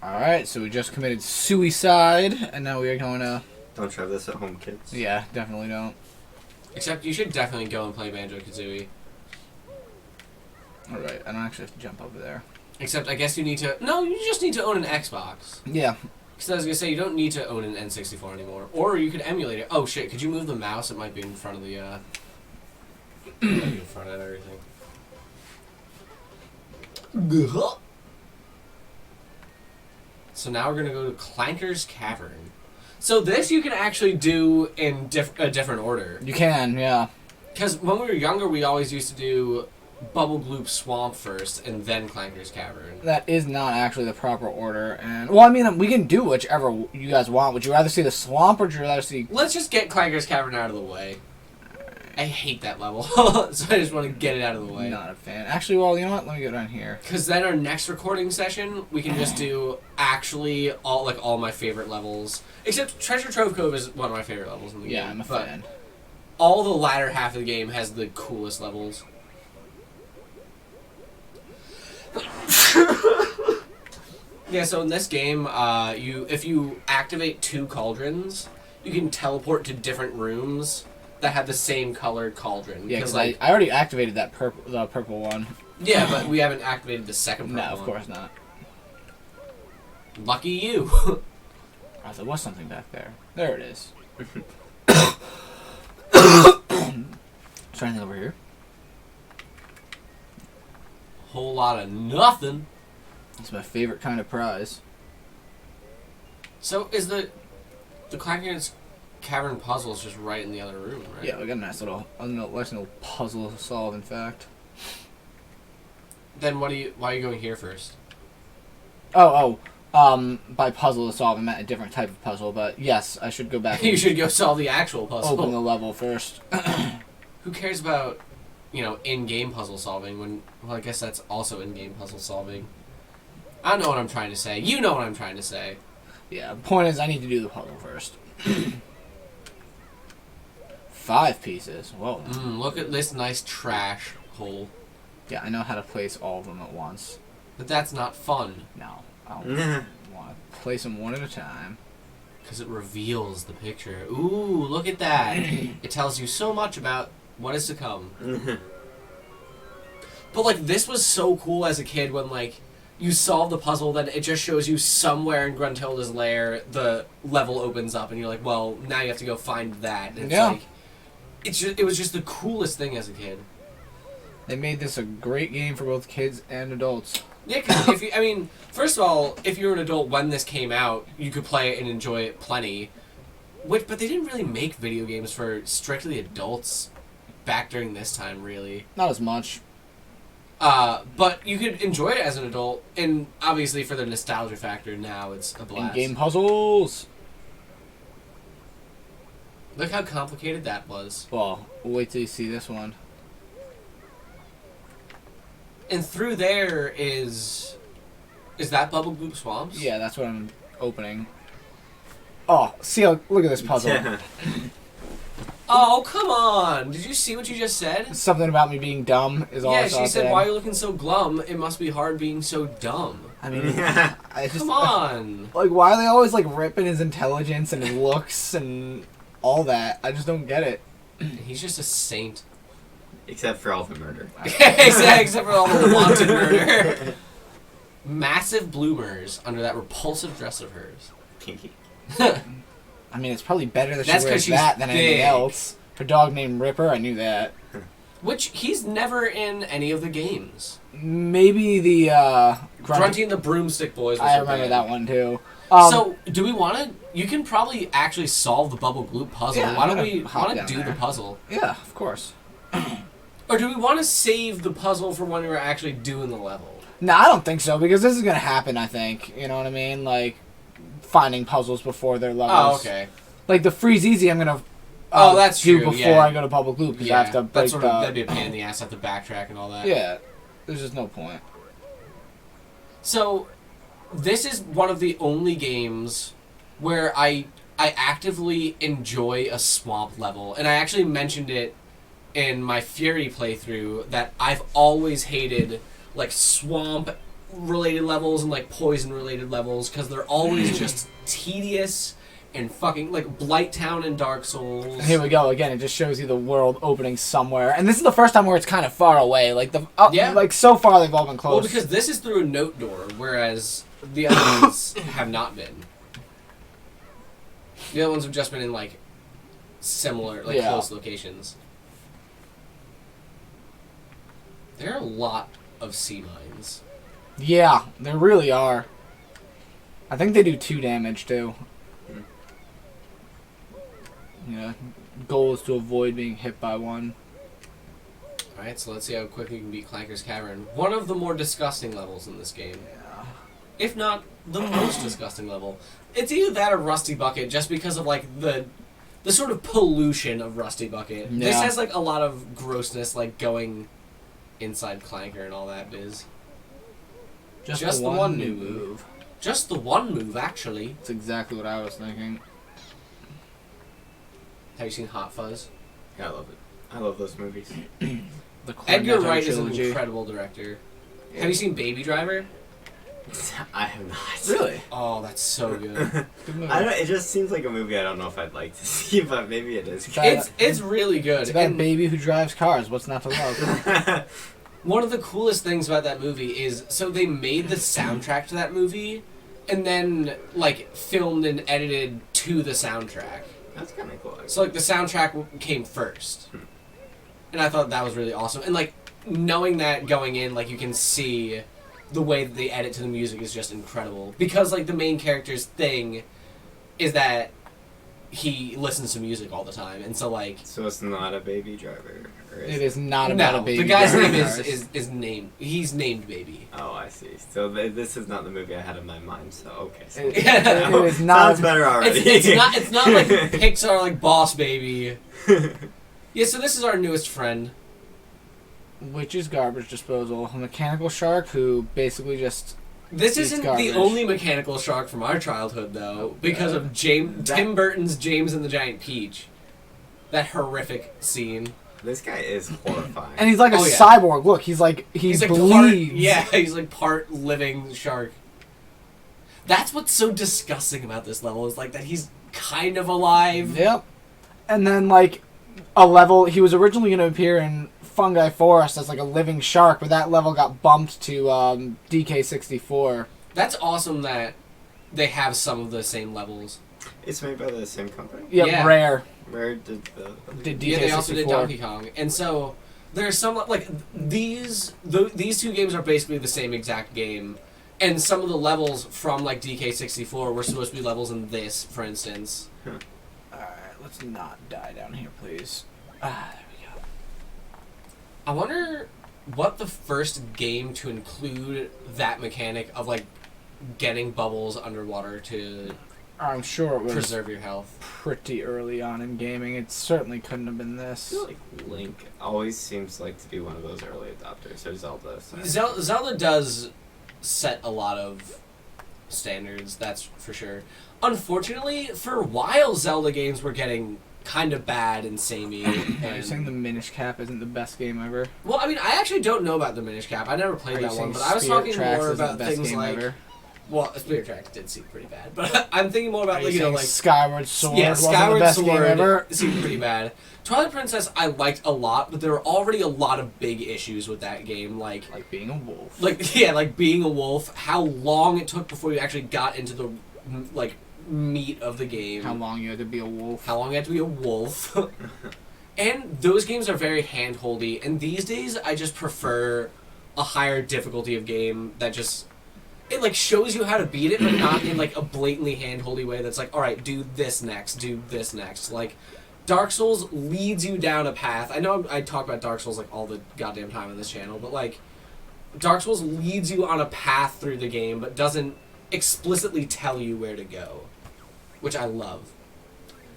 Alright, so we just committed suicide, and now we are going to... Don't try this at home, kids. Yeah, definitely don't. Except you should definitely go and play Banjo Kazooie. Alright, I don't actually have to jump over there. Except I guess you need to... No, you just need to own an Xbox. Yeah. Because I was going to say, you don't need to own an N64 anymore. Or you could emulate it. Oh shit, could you move the mouse? It might be in front of the... in front of everything. So now we're going to go to Clanker's Cavern. So this you can actually do in a different order. You can, yeah. Because when we were younger, we always used to do Bubble Gloop Swamp first, and then Clanker's Cavern. That is not actually the proper order. And well, I mean, we can do whichever you guys want. Would you rather see the swamp, or would you rather see... Let's just get Clanker's Cavern out of the way. I hate that level, so I just want to get it out of the way. Not a fan. Actually, well, you know what? Let me go down here. Because then our next recording session, we can just do actually all my favorite levels. Except Treasure Trove Cove is one of my favorite levels in the game. Yeah, I'm a fan. All the latter half of the game has the coolest levels. Yeah, so in this game, if you activate 2 cauldrons, you can teleport to different rooms that have the same colored cauldron. Yeah, because I already activated the purple one. Yeah, but we haven't activated the second purple one. No, of course not. Lucky you. Oh, there was something back there. There it is. Is there anything over here? Whole lot of nothing. It's my favorite kind of prize. So is the Clanker's Cavern puzzle is just right in the other room, right? Yeah, we got a nice little puzzle to solve. In fact. Then why are you going here first? By puzzle to solve, I meant a different type of puzzle. But yes, I should go back. You should go solve the actual puzzle. Open the level first. Who cares about, in-game puzzle solving when? Well, I guess that's also in-game puzzle solving. I don't know what I'm trying to say. You know what I'm trying to say. Yeah. The point is, I need to do the puzzle first. 5 pieces. Whoa. Look at this nice trash hole. Yeah, I know how to place all of them at once. But that's not fun. No. I want to place them one at a time. Because it reveals the picture. Ooh, look at that. It tells you so much about what is to come. But, this was so cool as a kid when, you solve the puzzle, then it just shows you somewhere in Gruntilda's lair, the level opens up, and you're like, well, now you have to go find that. And it was just the coolest thing as a kid. They made this a great game for both kids and adults. Yeah, because first of all, if you were an adult when this came out, you could play it and enjoy it plenty. But they didn't really make video games for strictly adults back during this time, really. Not as much. But you could enjoy it as an adult, and obviously for the nostalgia factor, now it's a blast. In-game puzzles! Look how complicated that was. Well, wait till you see this one. And through there is that Bubble Gloop Swamps? Yeah, that's what I'm opening. Oh, look at this puzzle. Yeah. Oh, come on! Did you see what you just said? Something about me being dumb is all I saw. Yeah, she said, why are you looking so glum? It must be hard being so dumb. I mean, come on! Why are they always, ripping his intelligence and his looks and all that? I just don't get it. He's just a saint. Except for all the murder. Except for all the wanted murder. Massive bloomers under that repulsive dress of hers. Kinky. I mean, it's probably better that That's she wears 'cause she's that than anything big. else. Her dog named Ripper, I knew that. Which, he's never in any of the games. Maybe the, Grunty and the Broomstick Boys was I so remember bad. that one, too. So, do we want to... You can probably actually solve the Bubble Gloop puzzle. Yeah, Why don't we hop want to down do there. the puzzle? Yeah, of course. Or do we want to save the puzzle for when we're actually doing the level? No, I don't think so, because this is going to happen, I think. You know what I mean? Finding puzzles before their levels. Oh, okay. The Freeze Easy I'm going to that's do true, before I go to Bubble Gloop, because I have to break that'd be a pain in the ass to have to backtrack and all that. Yeah, there's just no point. So, this is one of the only games where I actively enjoy a swamp level, and I actually mentioned it in my Fury playthrough that I've always hated, like, swamp-related levels and, like, poison-related levels, because they're always just tedious and fucking, like, Blight Town and Dark Souls. Here we go again. It just shows you the world opening somewhere, and this is the first time where it's kind of far away. Like like so far they've all been close. Well, because this is through a note door, whereas the other ones have not been. The other ones have just been in, like, similar, like, close locations. There are a lot of sea mines. Yeah, there really are. I think they do 2 damage too. Yeah, goal is to avoid being hit by one. Alright, so let's see how quickly you can beat Clanker's Cavern. One of the more disgusting levels in this game. Yeah. If not the most disgusting level. It's either that or Rusty Bucket, just because of, like, the sort of pollution of Rusty Bucket. Yeah. This has, like, a lot of grossness, like, going inside Clanker and all that biz. Just the one new move. Just the one move, actually. That's exactly what I was thinking. Have you seen Hot Fuzz? Yeah, I love it. I love those movies. The Edgar Cornetto Wright is an trilogy. incredible director. Have you seen Baby Driver? I have not. Really? Oh, that's so good. Good movie. I don't. It just seems like a movie I don't know if I'd like to see, but maybe it is. It's really good. It's about a And baby who drives cars. What's not to love? one of the coolest things about that movie is, so they made the soundtrack to that movie, and then, like, filmed and edited to the soundtrack. That's kind of cool. So, like, the soundtrack came first. And I thought that was really awesome. And, like, knowing that going in, like, you can see the way that they edit to the music is just incredible. Because, like, the main character's thing is that he listens to music all the time. And so, like... So it's not a Baby Driver? Or It is not about a baby. The guy's name driving is named... He's named Baby. Oh, I see. So this is not the movie I had in my mind, so okay. So It is not. sounds better already. It's not like Pixar, like, Boss Baby. Yeah, so this is our newest friend. Which is garbage disposal. A mechanical shark who basically just... This It's isn't garbage. the only mechanical shark from our childhood, though, because of Tim Burton's James and the Giant Peach. That horrific scene. This guy is horrifying. And he's like a Oh, yeah. cyborg. Look, he's like He's like bleeds. he's like part living shark. That's what's so disgusting about this level, is like that he's kind of alive. Yep. And then like a level, he was originally going to appear in Fungi Forest as like a living shark, but that level got bumped to DK64. That's awesome that they have some of the same levels. It's made by the same company? Yep, Yeah. Rare. Where did the... Did DK64. Yeah, they also did Donkey Kong, and so there's some like these two games are basically the same exact game, and some of the levels from like DK64 were supposed to be levels in this, for instance. Alright, let's not die down here, please. Ah, there we go. I wonder what the first game to include that mechanic of like getting bubbles underwater to I'm sure it was preserve your health. pretty early on in gaming. It certainly couldn't have been I this. feel like Link always seems like to be one of those early adopters, or Zelda. So. Zelda does set a lot of standards, that's for sure. Unfortunately, for a while, Zelda games were getting kind of bad and samey. Are you and saying the Minish Cap isn't the best game ever? well, I mean, I actually don't know about the Minish Cap. I never played Are you that one, saying but I was Spirit talking Tracks more isn't the about best things game like... ever? Well, Spirit Tracks did seem pretty bad, but I'm thinking more about, Are like, you you know, saying like... Skyward Sword Yeah, wasn't Skyward the best Sword game ever? seemed pretty bad. Twilight Princess I liked a lot, but there were already a lot of big issues with that game, like being a wolf. like being a wolf, how long it took before you actually got into the like meat of the game, How long you had to be a wolf. how long you had to be a wolf. And those games are very hand-holdy, and these days I just prefer a higher difficulty of game that just it like shows you how to beat it, but not in like a blatantly hand-holdy way that's like, all right, do this next, do this next. Like Dark Souls leads you down a path. I know I talk about Dark Souls like all the goddamn time on this channel, but like Dark Souls leads you on a path through the game, but doesn't explicitly tell you where to go, which I love.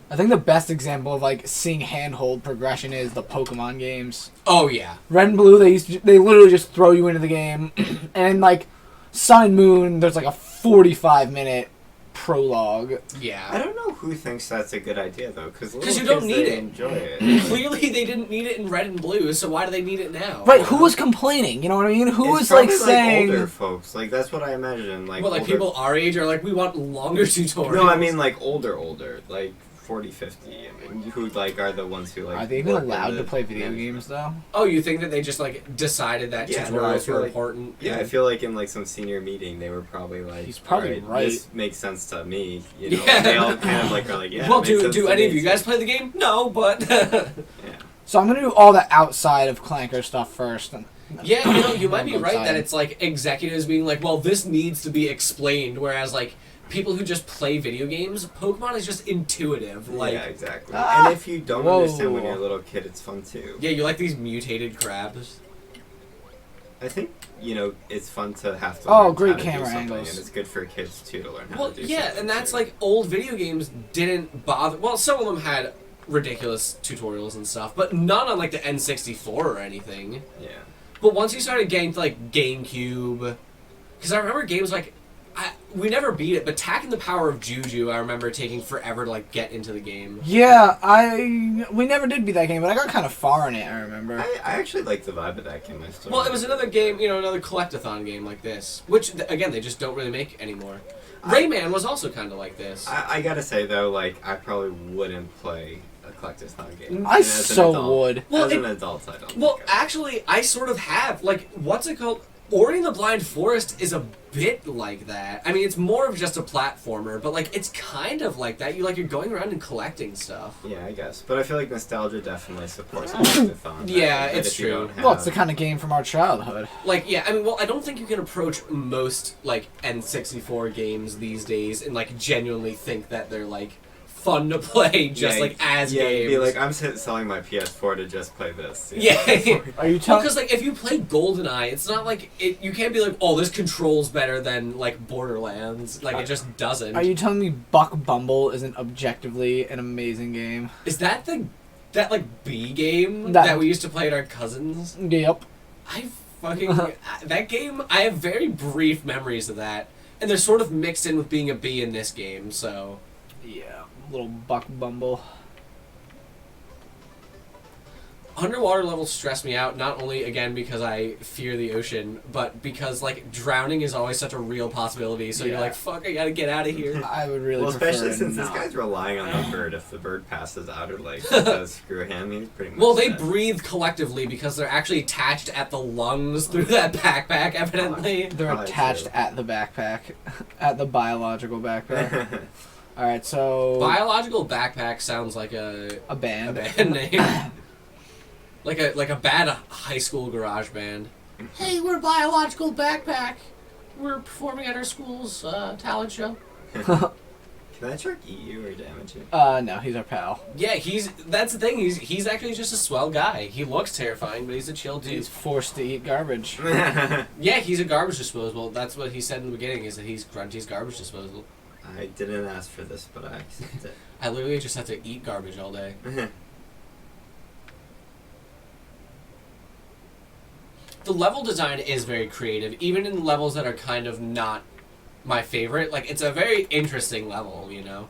I think the best example of like seeing handhold progression is the Pokemon games. Oh yeah, Red and Blue, they literally just throw you into the game, and like Sun and Moon, there's like a 45-minute prologue. Yeah. I don't know who thinks that's a good idea though, because you don't need it. Enjoy it. Clearly, they didn't need it in red and blue, so why do they need it now? Right, who was complaining? You know what I mean? Who was like probably, saying older folks? Like that's what I imagine. Like what, like older... people our age are like, we want longer tutorials. No, I mean like older, like 40, 50. I mean, who like are the ones who like. Are they even work in allowed the to play video management. games though? Oh, you think that they just like decided that Yeah, no, tutorials were like, important? Yeah, I feel like in like some senior meeting they were probably like, He's probably "All right. This makes sense to me. You know, Yeah. they all kind of like are like, yeah. Well, it makes sense do to any me, of you so- guys play the game? No, but Yeah. So I'm gonna do all the outside of Clanker stuff first. yeah, you know, you might be right that Outside. it's like executives being like, well, this needs to be explained, whereas like people who just play video games, Pokemon is just intuitive. Like, yeah, exactly. Ah! And if you don't Whoa. understand when you're a little kid, it's fun too. yeah, you like these mutated crabs. I think it's fun to have to. Oh, learn great how to do camera something, angles. and it's good for kids too to learn how Well, to do yeah, something and that's too. like old video games didn't bother. Well, some of them had ridiculous tutorials and stuff, but none on like the N64 or anything. Yeah. But once you started getting to like GameCube, because I remember games like we never beat it, but Tack and the Power of Juju, I remember taking forever to like get into the game. Yeah, we never did beat that game, but I got kind of far in it. I remember. I actually like the vibe of that game. I still Well, it was remember another game, another collectathon game like this, which again they just don't really make anymore. Rayman was also kind of like this. I gotta say though, like I probably wouldn't play a collectathon game. I And as an so adult- would. Well, as it- an adult, I don't. Well, think I would. actually, I sort of have. Like, what's it called? Ori and the Blind Forest is a bit like that. I mean, it's more of just a platformer, but like, it's kind of like that. You're going around and collecting stuff. Yeah, I guess. But I feel like nostalgia definitely supports a collectathon. Yeah, that it's if you true. don't have- Well, it's the kind of game from our childhood. Like, yeah, I mean, well, I don't think you can approach most like N64 games these days and like genuinely think that they're like fun to play just like as yeah, games. Be like, I'm selling my PS4 to just play this. yeah. Are you Well, telling? because like if you play GoldenEye, it's not like you can't be like, oh, this controls better than like Borderlands. Like it just doesn't. Are you telling me Buck Bumble isn't objectively an amazing game? Is that that like B game That- that we used to play at our cousins? Yep. I fucking that game. I have very brief memories of that, and they're sort of mixed in with being a B in this game. So Yeah, little Buck Bumble. underwater levels stress me out. Not only again because I fear the ocean, but because like drowning is always such a real possibility. So you're Yeah. like, fuck, I gotta get out of here. I would really Well, prefer especially since not. this guy's relying on the bird. If the bird passes out or like says screw him, he's pretty much. Well, they dead. breathe collectively because they're actually attached at the lungs through that backpack, evidently. They're Probably attached true. at the backpack, at the biological backpack. All right, so Biological backpack sounds like a a band. band name. like a bad high school garage band. Hey, we're Biological Backpack. We're performing at our school's talent show. Can that shark eat you or damage you? No, he's our pal. Yeah, that's the thing. He's actually just a swell guy. He looks terrifying, but he's a chill dude. He's forced to eat garbage. Yeah, he's a garbage disposal. That's what he said in the beginning, is that he's Grunty's garbage disposal. I didn't ask for this, but I accept it. I literally just have to eat garbage all day. The level design is very creative, even in levels that are kind of not my favorite. Like, it's a very interesting level, you know?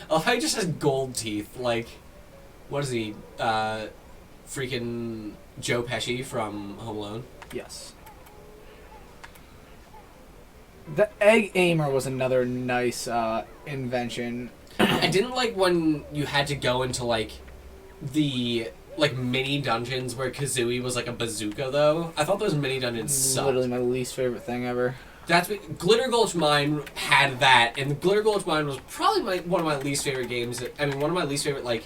Oh, he just has gold teeth. Like, what is he? Freaking Joe Pesci from Home Alone? Yes. The egg aimer was another nice invention. I didn't like when you had to go into, like, the like mini dungeons where Kazooie was like a bazooka, though. I thought those mini dungeons sucked. Literally my least favorite thing ever. That's what, Glitter Gulch Mine had that, and Glitter Gulch Mine was probably one of my least favorite games. I mean, one of my least favorite like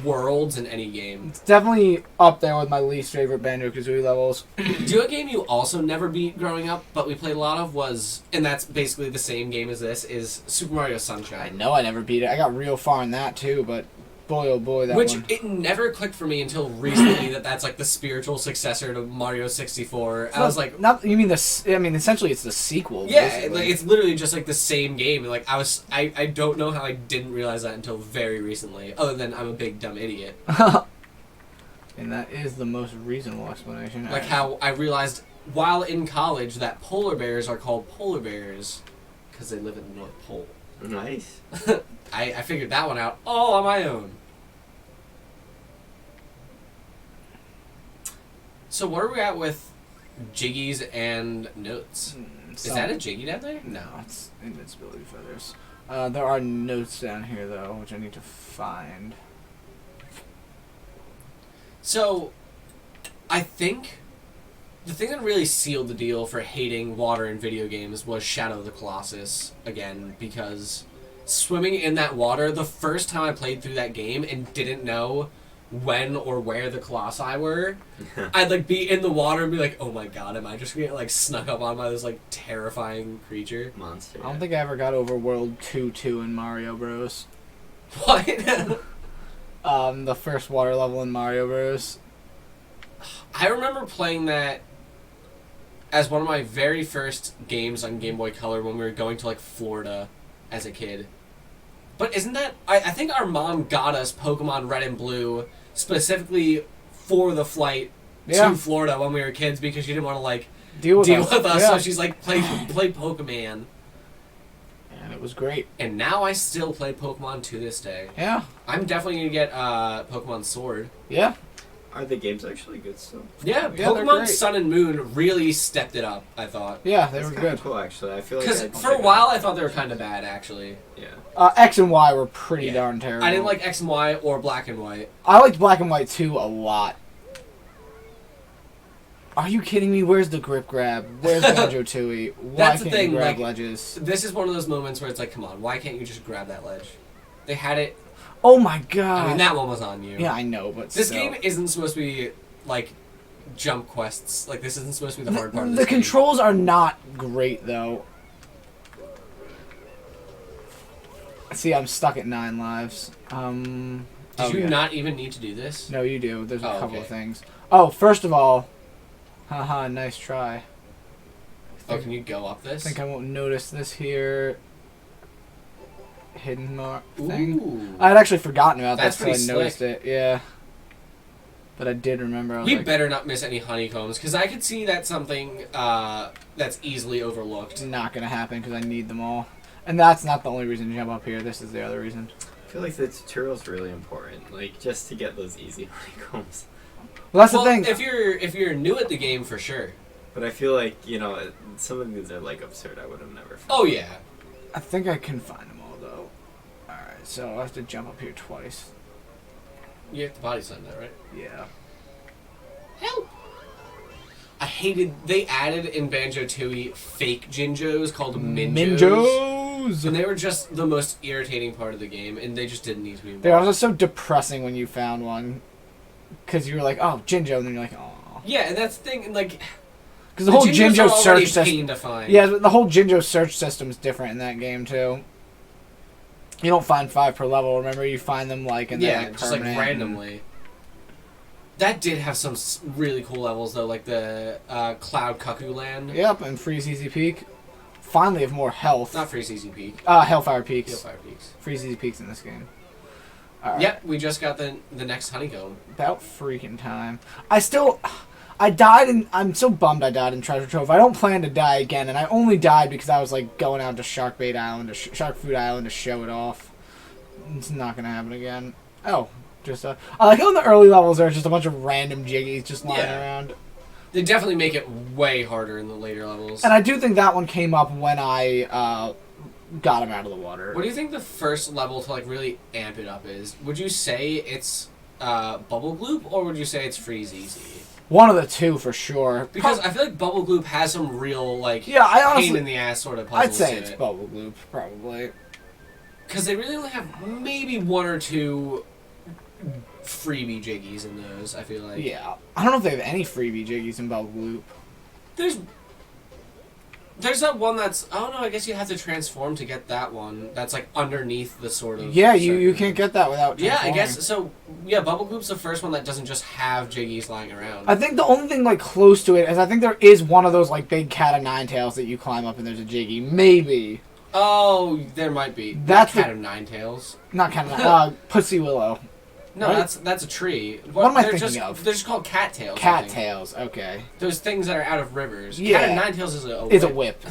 worlds in any game. It's definitely up there with my least favorite Banjo Kazooie levels. Do you know a game you also never beat growing up, but we played a lot of was, and that's basically the same game as this, is Super Mario I Sunshine. know I never beat it. I got real far in that too, but boy oh boy that Which one. it never clicked for me until recently that that's like the spiritual successor to Mario 64. I was like, not you mean I mean essentially it's the sequel. yeah, basically. like it's literally just like the same game. Like I don't know how I didn't realize that until very recently. Other than I'm a big dumb idiot. And that is the most reasonable explanation. Like how I realized while in college that polar bears are called polar bears. because they live at the North Pole. Nice. I figured that one out all on my own. So what are we at with jiggies and notes? Is that a jiggy down there? No, it's invincibility feathers. There are notes down here though, which I need to find. So, I think the thing that really sealed the deal for hating water in video games was Shadow of the Colossus again, because swimming in that water, the first time I played through that game and didn't know when or where the colossi were, I'd like be in the water and be like, oh my god, am I just gonna get like snuck up on by this like terrifying creature? Monster. I don't think I ever got over World 2 in Mario Bros. What? The first water level in Mario Bros. I remember playing that as one of my very first games on Game Boy Color when we were going to like Florida as a kid. But isn't that... I think our mom got us Pokemon Red and Blue specifically for the flight to Florida when we were kids because she didn't want to like deal with us. Yeah. So she's like, play Pokemon. And it was great. And now I still play Pokemon to this day. Yeah. I'm definitely going to get Pokemon Sword. Yeah. Are the games actually good still? Yeah, Pokemon Sun and Moon really stepped it up, I thought. Yeah, they That's were kinda good. cool, actually. I feel like Because for a while I thought they were kind of bad, actually. Yeah. X and Y were pretty darn terrible. I didn't like X and Y or Black and White. I liked Black and White 2 a lot. Are you kidding me? Where's the grip grab? Where's Banjo Kazooie? Why That's the can't thing, you grab like, ledges? This is one of those moments where it's like, come on, why can't you just grab that ledge? They had it. Oh my god. I mean, that one was on you. Yeah, I know, but This still. game isn't supposed to be like jump quests. Like, this isn't supposed to be the hard part of this The game. controls are not great, though. See, I'm stuck at 9 lives. Did you not even need to do this? No, you do. There's a couple okay. of things. Oh, first of all, haha, nice try. Oh, can you go up I this? think I won't notice this here. Hidden mark thing. Ooh. I had actually forgotten about That's that, so I pretty noticed it. Yeah. But I did remember. I was We like, better not miss any honeycombs, because I could see that's something that's easily overlooked. not gonna happen because I need them all. And that's not the only reason to jump up here. This is the other reason. I feel like the tutorial's really important, like just to get those easy honeycombs. Well, that's Well, the thing. if you're new at the game, for sure. But I feel like, you know, some of these are like absurd. I would have never found. Oh yeah. I think I can find them all though. All right, so I have to jump up here twice. You have to body slam that, right? Yeah. Help! I hated... They added in Banjo Kazooie fake Jinjos called Minjos. Minjos. And they were just the most irritating part of the game, and they just didn't need to be involved. They're also so depressing when you found one, because you were like, "Oh, Jinjo," and then you're like, "Oh." Yeah, and that's the thing, like... Because the whole Jinjos Jinjo are already search pain system. to find. Yeah, the whole Jinjo search system is different in that game too. You don't find 5 per level. Remember, you find them like in yeah, like, just like permanent randomly. That did have some really cool levels though, like the Cloud Cuckoo Land. Yep, and Freeze Easy Peak. Finally, have more health. Not Freeze Easy Peak. Hellfire Peaks. Hellfire Peaks. Freeze Easy Peaks in this game. All right. Yep, we just got the next honeycomb. About freaking time. I died, and I'm so bummed I died in Treasure Trove. I don't plan to die again, and I only died because I was like going out to Shark Food Island to show it off. It's not gonna happen again. Oh, just I like how in the early levels there's just a bunch of random jiggies just lying around. They definitely make it way harder in the later levels. And I do think that one came up when I got him out of the water. What do you think the first level to like really amp it up is? Would you say it's Bubble Gloop, or would you say it's Freeze Easy? One of the two for sure. Because I feel like Bubble Gloop has some real like I honestly, pain in the ass sort of puzzles. I'd say to it's it. Bubble Gloop probably. Because they really only have maybe 1 or 2 freebie jiggies in those, I feel like. Yeah. I don't know if they have any freebie jiggies in Bubble Gloop. There's that one that's... Oh, no, I guess you have to transform to get that one. That's, like, underneath the sort of... Yeah, you can't get that without Yeah, I transforming. guess... So, yeah, Bubble Gloop's the first one that doesn't just have jiggies lying around. I think the only thing, like, close to it is I think there is one of those, like, big cat of nine tails that you climb up and there's a jiggy. Maybe. Oh, there might be. That's Cat of Nine Tails. Not cat of nine... Pussy Willow. No, Right? that's a tree. What am I they're thinking just, of? They're just called cattails. I Cat think. tails, okay. Those things that are out of rivers. Yeah. Cat of Nine Tails is a whip. Is a whip.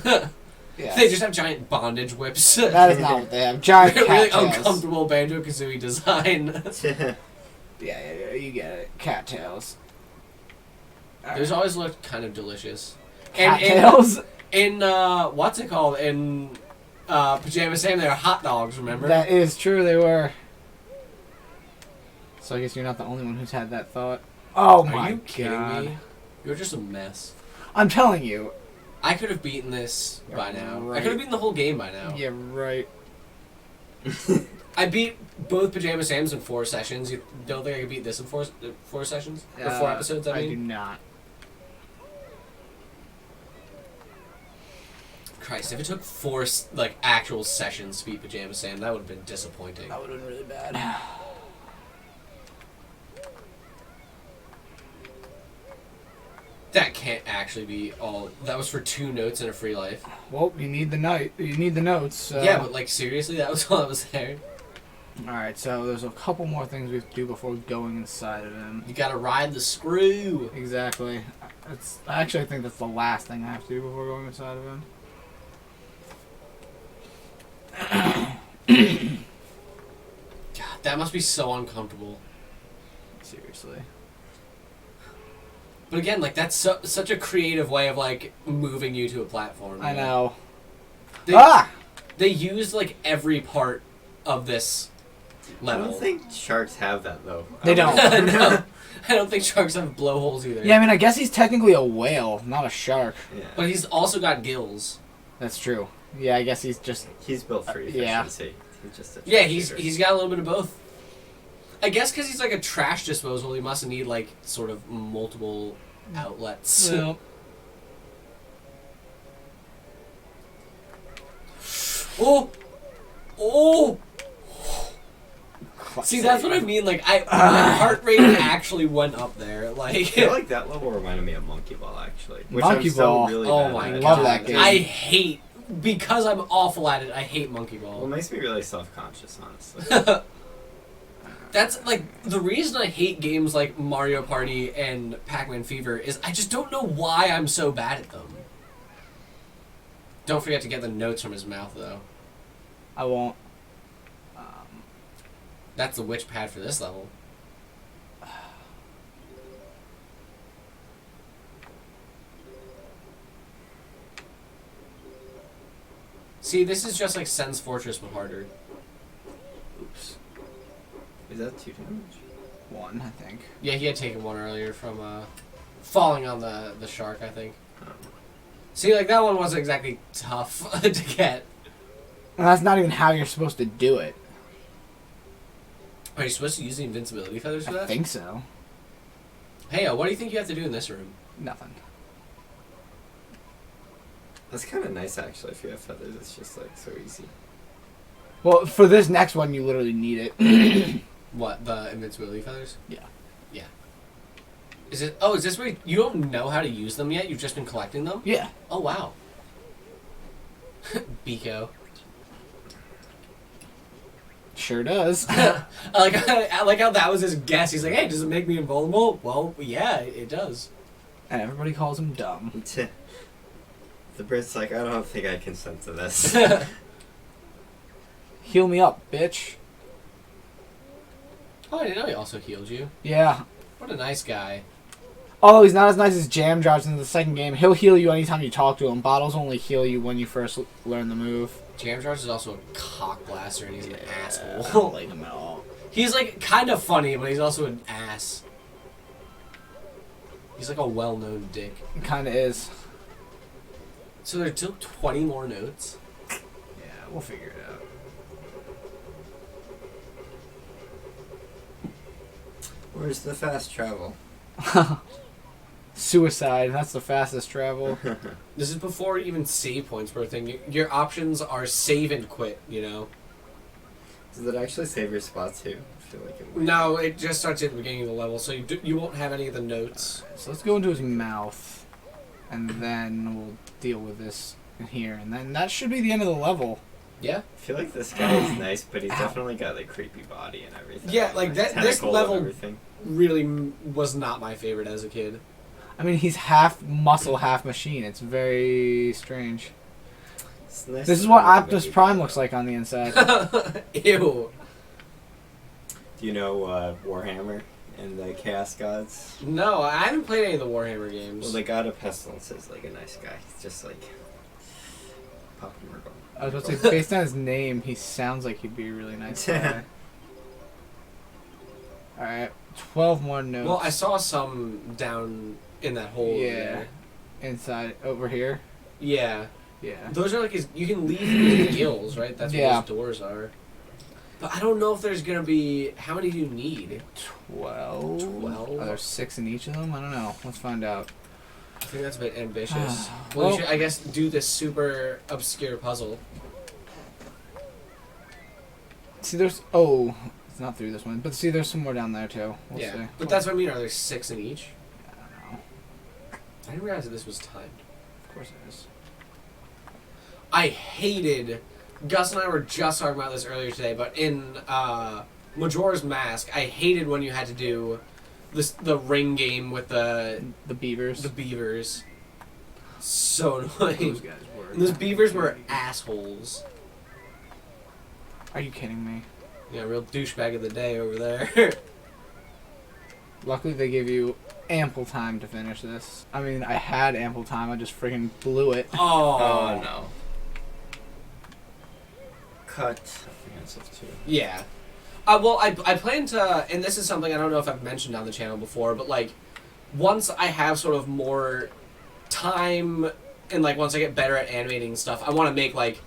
Yes. They just have giant bondage whips. That is not what they have. Giant really cattails. uncomfortable Banjo Kazooie design. Yeah, you get it. Cattails. Those always looked kind of delicious. Cattails? In what's it called? In Pajama Sam, they were hot dogs, remember? That is true, they were. So I guess you're not the only one who's had that thought. Oh my god. Are you kidding me? You're just a mess. I'm telling you. I could have beaten this by now. Right. I could have beaten the whole game by now. Yeah, right. I beat both Pajama Sams in 4 sessions. You don't think I could beat this in four sessions? Or 4 episodes, I mean? I do not. Christ, if it took 4 actual sessions to beat Pajama Sam, that would have been disappointing. That would have been really bad. That can't actually be all. That was for 2 notes and a free life. Well, you need the notes. So. Yeah, but seriously, that was all that was there. Alright, so there's a couple more things we have to do before going inside of him. You gotta ride the screw. Exactly. I actually think that's the last thing I have to do before going inside of him. God, that must be so uncomfortable. Seriously. But again, that's such a creative way of moving you to a platform. I know. They used every part of this level. I don't think sharks have that though. They don't. No, I don't think sharks have blowholes either. Yeah, I mean, I guess he's technically a whale, not a shark. Yeah. But he's also got gills. That's true. Yeah, I guess he's just... He's built for yeah. efficiency. He's just a Yeah, shooter. he's got a little bit of both. I guess because he's a trash disposal, he must need sort of multiple outlets. Well, Oh! See, that's what I mean. My heart rate actually went up there. I feel like that level reminded me of Monkey Ball actually. Which Monkey I'm still Ball. really Oh bad my at. love god! that game. I hate because I'm awful at it. I hate Monkey Well, it Ball. makes me really self-conscious, honestly. That's the reason I hate games like Mario Party and Pac-Man Fever is I just don't know why I'm so bad at them. Don't forget to get the notes from his mouth though. I won't. That's the witch pad for this level. See, this is just like Sen's Fortress but harder. Oops. Is that 2 damage? 1, I think. Yeah, he had taken 1 earlier from falling on the shark, I think. Oh. See, that one wasn't exactly tough to get. And that's not even how you're supposed to do it. Are you supposed to use the invincibility feathers for I that? think so. Hey, what do you think you have to do in this room? Nothing. That's kind of nice actually. If you have feathers, it's just so easy. Well, for this next one, you literally need it. What, the invincibility feathers? Yeah. Yeah. Is this where you don't know how to use them yet? You've just been collecting them? Yeah. Oh, wow. Biko. Sure does. I like how that was his guess. He's like, hey, does it make me invulnerable? Well, yeah, it does. And everybody calls him dumb. The bird's like, I don't think I consent to this. Heal me up, bitch. Oh, I didn't know he also healed you. Yeah. What a nice guy. Although he's not as nice as Jam Jars in the second game, he'll heal you anytime you talk to him. Bottles only heal you when you first learn the move. Jam Jars is also a cock blaster and he's an I asshole. don't like him at all. He's kind of funny, but he's also an ass. He's a well-known dick. It kind of is. So there took 20 more notes? Yeah, we'll figure it out. Where's the fast travel? Suicide, that's the fastest travel. This is before even save points per thing. Your options are save and quit, you know? Does it actually save your spot too? I feel like it might. No, it just starts at the beginning of the level, so you won't have any of the notes. So let's go into his mouth, and then we'll deal with this in here, and then that should be the end of the level. Yeah? I feel like this guy is nice, but he's definitely got creepy body and everything. Yeah, this tentacle and level everything. really was not my favorite as a kid. I mean, he's half muscle, half machine. It's very strange. It's nice This to is what know the Optimus movie Prime well. looks like on the inside. Ew. Do you know Warhammer and the Chaos Gods? No, I haven't played any of the Warhammer games. Well, the God of Pestilence is like a nice guy. He's just like Papa Murgle. I was about to say, based on his name, he sounds like he'd be a really nice guy. Alright, 12 more notes. Well, I saw some down in that hole. Yeah. Over there. Inside, over here. Yeah. Yeah. Those are like his. You can leave his gills, right? That's Yeah. what those doors are. But I don't know if there's gonna be. How many do you need? 12? 12? Are there 6 in each of them? I don't know. Let's find out. I think that's a bit ambitious. Well- You should, I guess, do this super obscure puzzle. See, there's... Oh, it's not through this one. But see, there's some more down there, too. We'll yeah, see. but that's what I mean. Are there 6 in each? I don't know. I didn't realize that this was timed. Of course it is. I hated. Gus and I were just talking about this earlier today, but in Majora's Mask, I hated when you had to do the ring game with the beavers. beavers. So Those annoying. guys were... And those beavers were assholes. Are you kidding me? Yeah, real douchebag of the day over there. Luckily, they gave you ample time to finish this. I mean, I had ample time. I just freaking blew it. Oh no. Cut. Offensive too. Yeah. Well, I plan to, and this is something I don't know if I've mentioned on the channel before, but like, once I have sort of more time, and like once I get better at animating stuff, I want to make like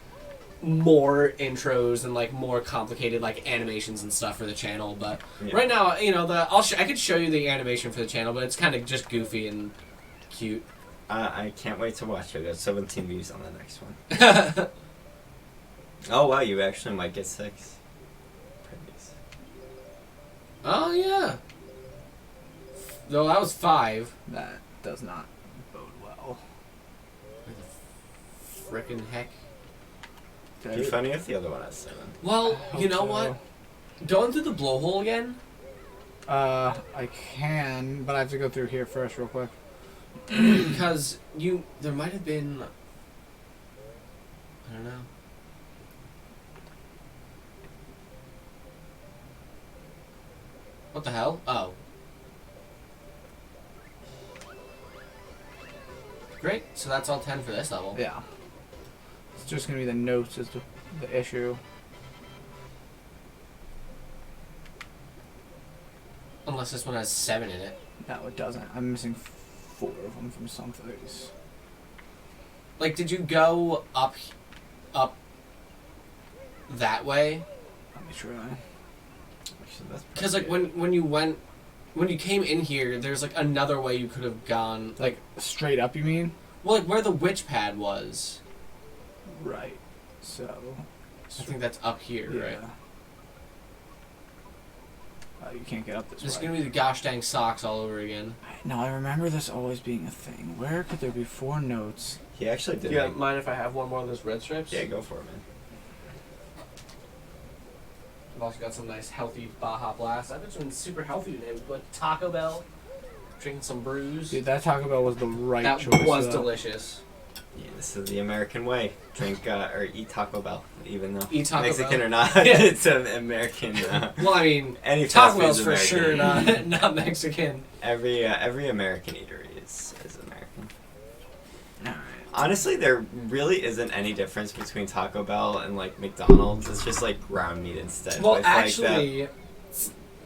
more intros and like more complicated like animations and stuff for the channel. But Yeah. right now, you know, I could show you the animation for the channel, but it's kind of just goofy and cute. I can't wait to watch it. I got 17 views on the next one. Oh wow, you actually might get 6. Pretties. Oh yeah. Though that was 5. That does not bode well. Frickin' heck. It'd be funny if the other one has 7. Well, I you hope know what? Going through the blowhole again? I can, but I have to go through here first real quick. Because there might have been, I don't know. What the hell? Oh. Great, so that's all 10 for this level. Yeah. It's just going to be the notes is the issue. Unless this one has 7 in it. No, it doesn't. I'm missing 4 of them from some place. Like, did you go up that way? Let me try. Actually, that's Because like when you came in here, there's like another way you could have gone. Like, straight up, you mean? Well, like where the witch pad was. Right. So... I think that's up here, yeah. right? You can't get up this This is way. gonna be the gosh dang socks all over again. No, I remember this always being a thing. Where could there be 4 notes? He actually did. Yeah, Make, mind if I have one more of those red strips? yeah, go for it, man. I've also got some nice healthy Baja Blast. I've been doing super healthy today. But Taco Bell, drinking some brews. Dude, that Taco Bell was the right that choice. was though. delicious. Yeah, this is the American way. Drink or eat Taco Bell, even though Eat Taco Mexican Bell. or not. Yeah. It's an American. Well, I mean, Any fast Taco Bell's food's for American. sure not Mexican. Every American eatery is American. Alright. Honestly, there really isn't any difference between Taco Bell and like McDonald's. It's just like ground meat instead. Well, with, like, actually,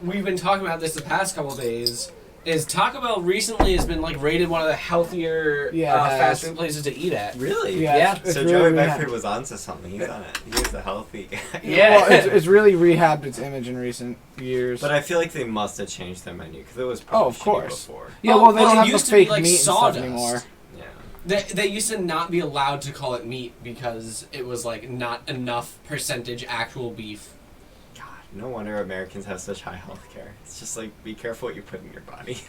we've been talking about this the past couple days. Is Taco Bell recently has been like rated one of the healthier Yeah, it has. fast food places to eat at. really? Yeah, Yeah. it's So really Joey rehabbed. Beckford was onto something. He's on it. He was a healthy guy. Yeah. Well, it's really rehabbed its image in recent years. But I feel like they must have changed their menu because it was probably of shitty course. before. yeah, Oh, well, they well, don't it have the used to be fake like meat and sawdust. stuff anymore. Yeah. They used to not be allowed to call it meat because it was like not enough percentage actual beef. God, no wonder Americans have such high health care. It's just like be careful what you put in your body.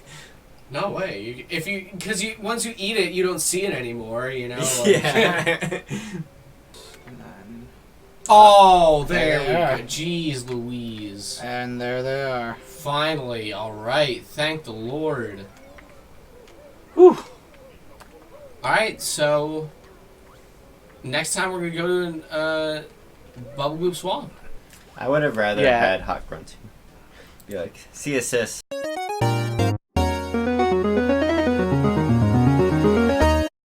No way. Because once you eat it, you don't see it anymore. You know. Like, yeah. And then, Oh, there we Yeah. go. Jeez Louise. and there they are. Finally, alright. Thank the Lord. Whew. Alright, so Next time we're gonna go to Bubble Boop Swamp. I would have rather Yeah. had Hot Grunting. Be like, see assist.